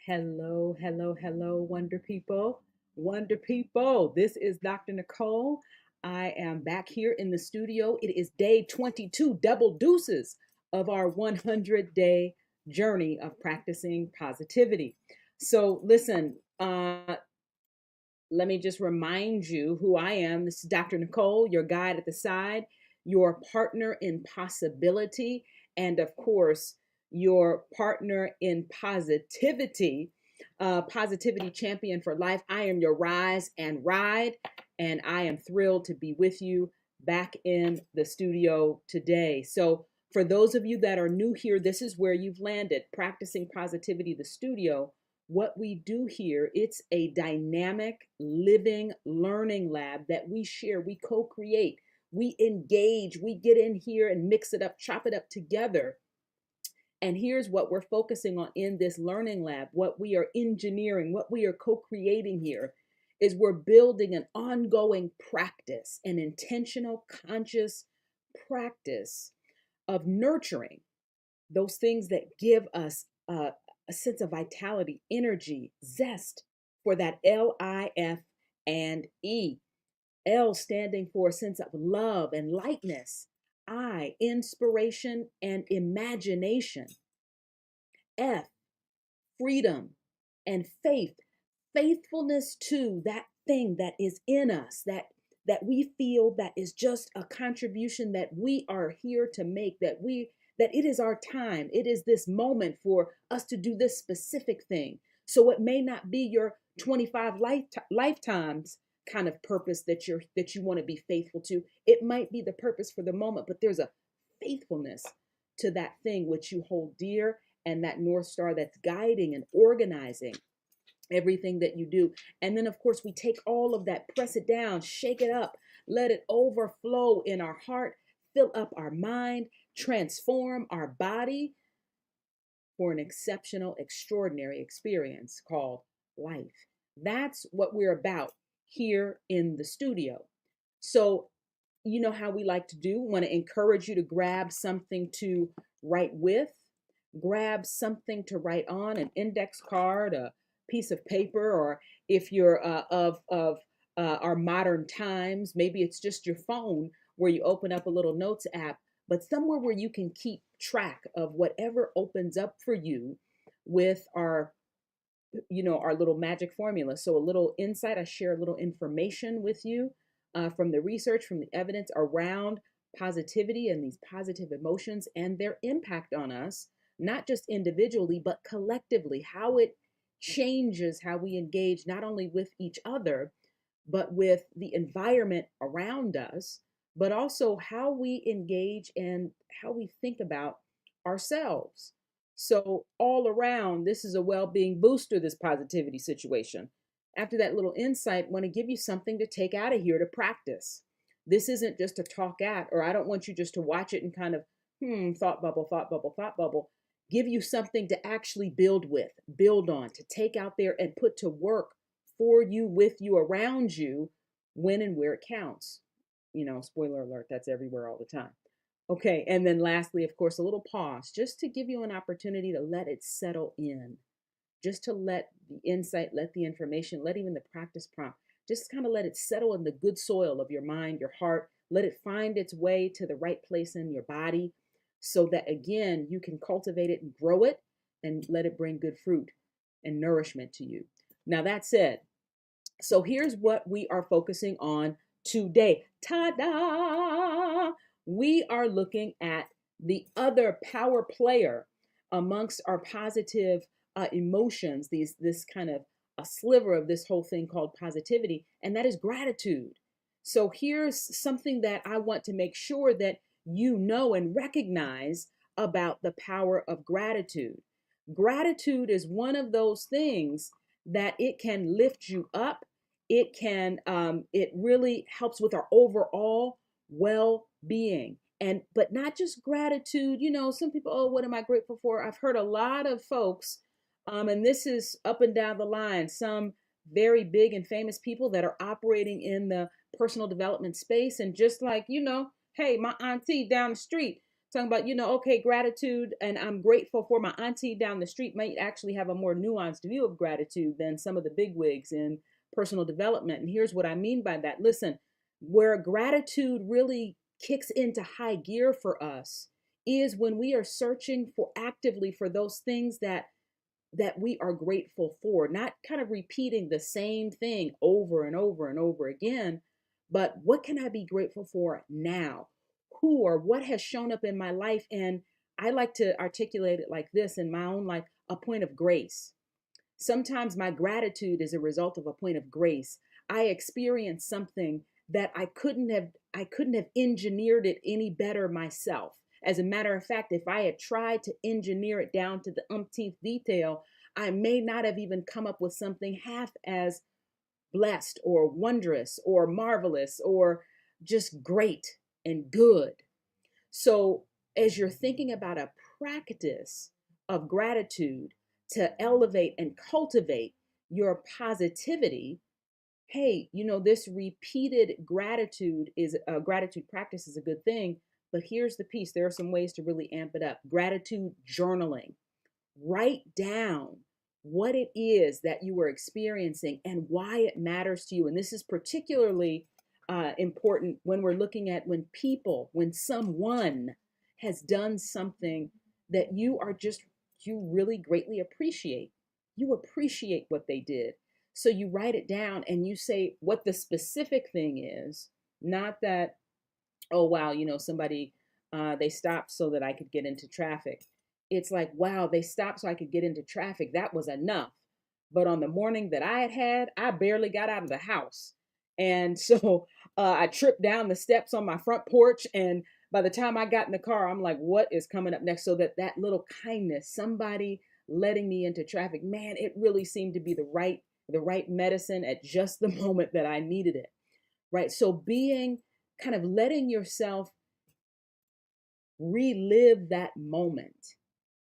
Hello, hello, hello, wonder people. Wonder people. This is Dr. Nicole. I am back here in the studio. It is day 22, double deuces of our 100-day journey of practicing positivity. So, listen, let me just remind you who I am. This is Dr. Nicole, your guide at the side, your partner in possibility, and of course, your partner in positivity, positivity champion for life. I am your rise and ride, and I am thrilled to be with you back in the studio today. So, for those of you that are new here, this is where you've landed, Practicing Positivity, the studio. What we do here, it's a dynamic living learning lab that we share, we co-create, we engage, we get in here and mix it up, chop it up together. And here's what we're focusing on in this learning lab, what we are engineering, what we are co-creating here is we're building an ongoing practice, an intentional conscious practice of nurturing those things that give us a sense of vitality, energy, zest for that LIF and E. L standing for a sense of love and lightness. I, inspiration and imagination. F, freedom and faith. Faithfulness to that thing that is in us, that we feel that is just a contribution that we are here to make, that it is our time, it is this moment for us to do this specific thing. So it may not be your 25 lifetimes kind of purpose that you want to be faithful to. It might be the purpose for the moment, but there's a faithfulness to that thing which you hold dear, and that North Star that's guiding and organizing everything that you do. And then, of course, we take all of that, press it down, shake it up, let it overflow in our heart, fill up our mind, transform our body for an exceptional, extraordinary experience called life. That's what we're about here in the studio. So, you know how we like to do, want to encourage you to grab something to write with, grab something to write on, an index card, a piece of paper, or if you're of our modern times, maybe it's just your phone where you open up a little notes app, but somewhere where you can keep track of whatever opens up for you with our our little magic formula. So a little insight, I share a little information with you from the research, from the evidence around positivity and these positive emotions and their impact on us, not just individually, but collectively, how it changes how we engage not only with each other, but with the environment around us, but also how we engage and how we think about ourselves. So, all around, this is a well being booster, this positivity situation. After that little insight, I want to give you something to take out of here to practice. This isn't just a talk at, or I don't want you just to watch it and kind of, thought bubble, thought bubble, thought bubble. Give you something to actually build with, build on, to take out there and put to work for you, with you, around you, when and where it counts. Spoiler alert, that's everywhere all the time. Okay, and then lastly, of course, a little pause just to give you an opportunity to let it settle in, just to let the insight, let the information, let even the practice prompt, just kind of let it settle in the good soil of your mind, your heart, let it find its way to the right place in your body so that again, you can cultivate it and grow it and let it bring good fruit and nourishment to you. Now, that said, so here's what we are focusing on today. Ta-da! We are looking at the other power player amongst our positive emotions, this kind of a sliver of this whole thing called positivity, and that is gratitude. So here's something that I want to make sure that you know and recognize about the power of gratitude. Gratitude is one of those things that it can lift you up. It really helps with our overall well-being. And but not just gratitude. Some people, oh, what am I grateful for? I've heard a lot of folks, and this is up and down the line, some very big and famous people that are operating in the personal development space, and just like, hey, my auntie down the street, talking about, okay, gratitude, and I'm grateful for my auntie down the street might actually have a more nuanced view of gratitude than some of the bigwigs in personal development. And here's what I mean by that. Listen, where gratitude really kicks into high gear for us is when we are searching for actively for those things that we are grateful for, not kind of repeating the same thing over and over and over again, but what can I be grateful for now? Who or what has shown up in my life? And I like to articulate it like this in my own life: a point of grace. Sometimes my gratitude is a result of a point of grace. I experienced something that I couldn't have engineered it any better myself. As a matter of fact, if I had tried to engineer it down to the umpteenth detail, I may not have even come up with something half as blessed or wondrous or marvelous or just great and good. So, as you're thinking about a practice of gratitude to elevate and cultivate your positivity, hey, this repeated gratitude practice is a good thing. But here's the piece: there are some ways to really amp it up. Gratitude journaling. Write down what it is that you are experiencing and why it matters to you. And this is particularly important when we're looking at when someone has done something that you really greatly appreciate. You appreciate what they did. So you write it down and you say what the specific thing is, not that, oh, wow, somebody, they stopped so that I could get into traffic. It's like, wow, they stopped so I could get into traffic. That was enough. But on the morning that I had, I barely got out of the house. And so I tripped down the steps on my front porch. And by the time I got in the car, I'm like, what is coming up next? So that little kindness, somebody letting me into traffic, man, it really seemed to be the right medicine at just the moment that I needed it. Right. So being kind of letting yourself relive that moment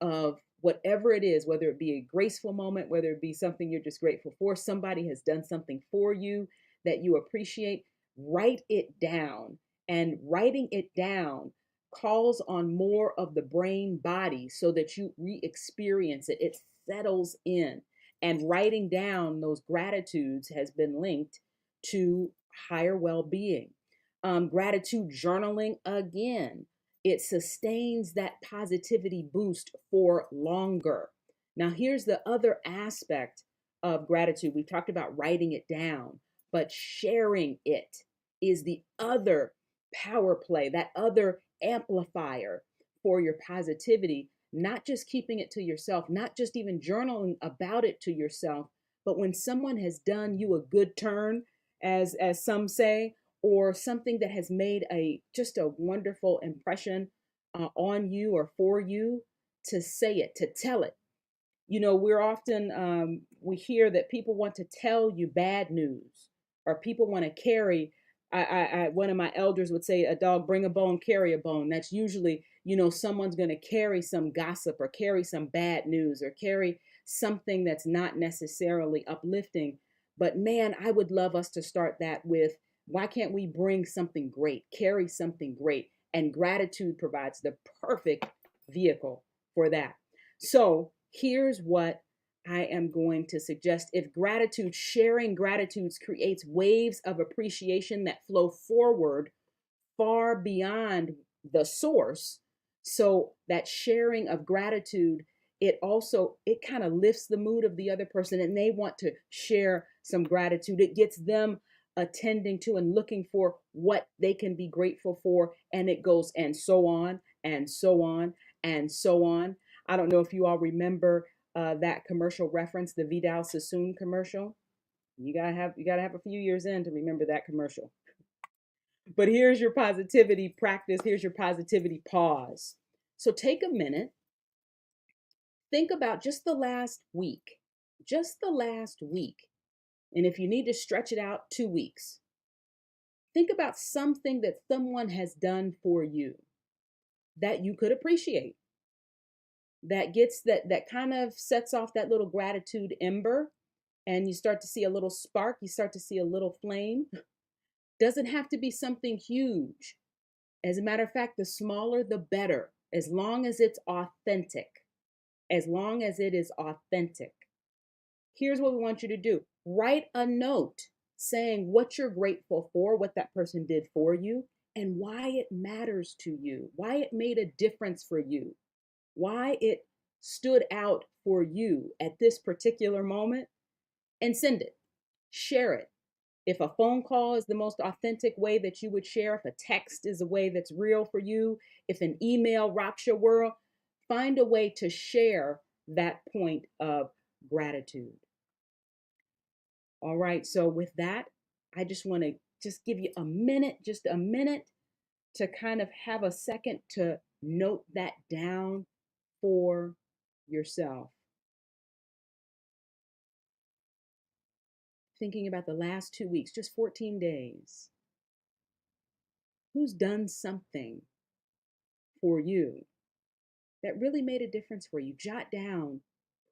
of whatever it is, whether it be a graceful moment, whether it be something you're just grateful for, somebody has done something for you that you appreciate, write it down. And writing it down calls on more of the brain body so that you re-experience it. It settles in. And writing down those gratitudes has been linked to higher well-being. Gratitude journaling, again, it sustains that positivity boost for longer. Now, here's the other aspect of gratitude. We talked about writing it down, but sharing it is the other power play, that other amplifier for your positivity. Not just keeping it to yourself, not just even journaling about it to yourself, but when someone has done you a good turn, as some say, or something that has made just a wonderful impression on you or for you, to say it, to tell it. We're often we hear that people want to tell you bad news, or people want to carry. One of my elders would say, "A dog bring a bone, carry a bone." That's usually, someone's going to carry some gossip or carry some bad news or carry something that's not necessarily uplifting. But man, I would love us to start that with, why can't we bring something great, carry something great? And gratitude provides the perfect vehicle for that. So here's what I am going to suggest. If sharing gratitudes creates waves of appreciation that flow forward far beyond the source, so that sharing of gratitude, it kind of lifts the mood of the other person and they want to share some gratitude. It gets them attending to and looking for what they can be grateful for, and it goes and so on and so on and so on. I don't know if you all remember that commercial reference, the Vidal Sassoon commercial. You gotta have a few years in to remember that commercial. But here's your positivity practice. Here's your positivity pause. So take a minute, think about just the last week, just the last week. And if you need to stretch it out, 2 weeks. Think about something that someone has done for you that you could appreciate. That kind of sets off that little gratitude ember, and you start to see a little spark, you start to see a little flame. Doesn't have to be something huge. As a matter of fact, the smaller the better. as long as it's authentic, as long as it is authentic. Here's what we want you to do. Write a note saying what you're grateful for, what that person did for you, and why it matters to you, why it made a difference for you, why it stood out for you at this particular moment, and send it. Share it. If a phone call is the most authentic way that you would share, if a text is a way that's real for you, if an email rocks your world, find a way to share that point of gratitude. All right, so with that, I just want to just give you a minute, just a minute to kind of have a second to note that down for yourself. Thinking about the last 2 weeks, just 14 days. Who's done something for you that really made a difference for you? Jot down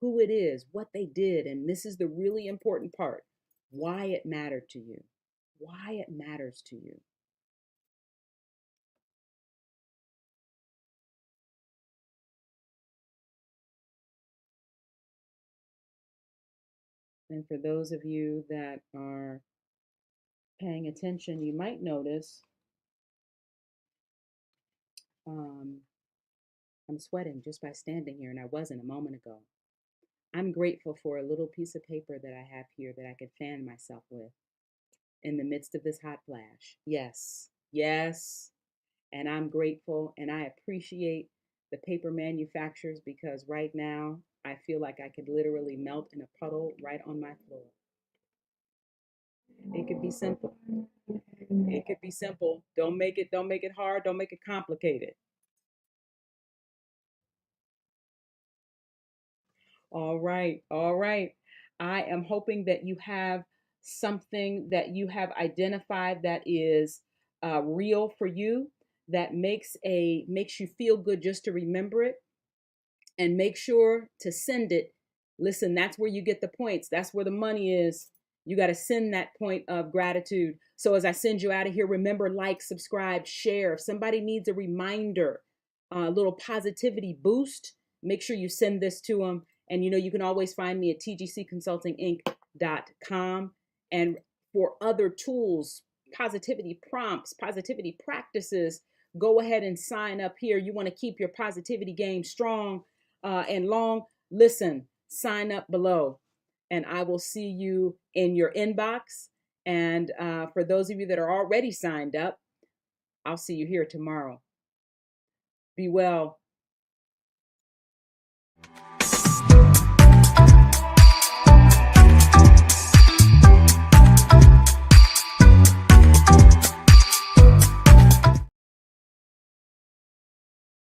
who it is, what they did, and this is the really important part, why it mattered to you, why it matters to you. And for those of you that are paying attention, you might notice um, I'm sweating just by standing here, and I wasn't a moment ago. I'm grateful for a little piece of paper that I have here that I could fan myself with in the midst of this hot flash. Yes, yes. And I'm grateful and I appreciate the paper manufacturers because right now I feel like I could literally melt in a puddle right on my floor. It could be simple. It could be simple. Don't make it hard, don't make it complicated. All right, all right. I am hoping that you have something that you have identified that is real for you, that makes you feel good just to remember it, and make sure to send it. Listen, that's where you get the points. That's where the money is. You got to send that point of gratitude. So as I send you out of here, remember, like, subscribe, share. If somebody needs a reminder, a little positivity boost, make sure you send this to them. And you can always find me at tgcconsultinginc.com. And for other tools, positivity prompts, positivity practices, go ahead and sign up here. You want to keep your positivity game strong and long. Listen, sign up below, and I will see you in your inbox. And for those of you that are already signed up, I'll see you here tomorrow. Be well.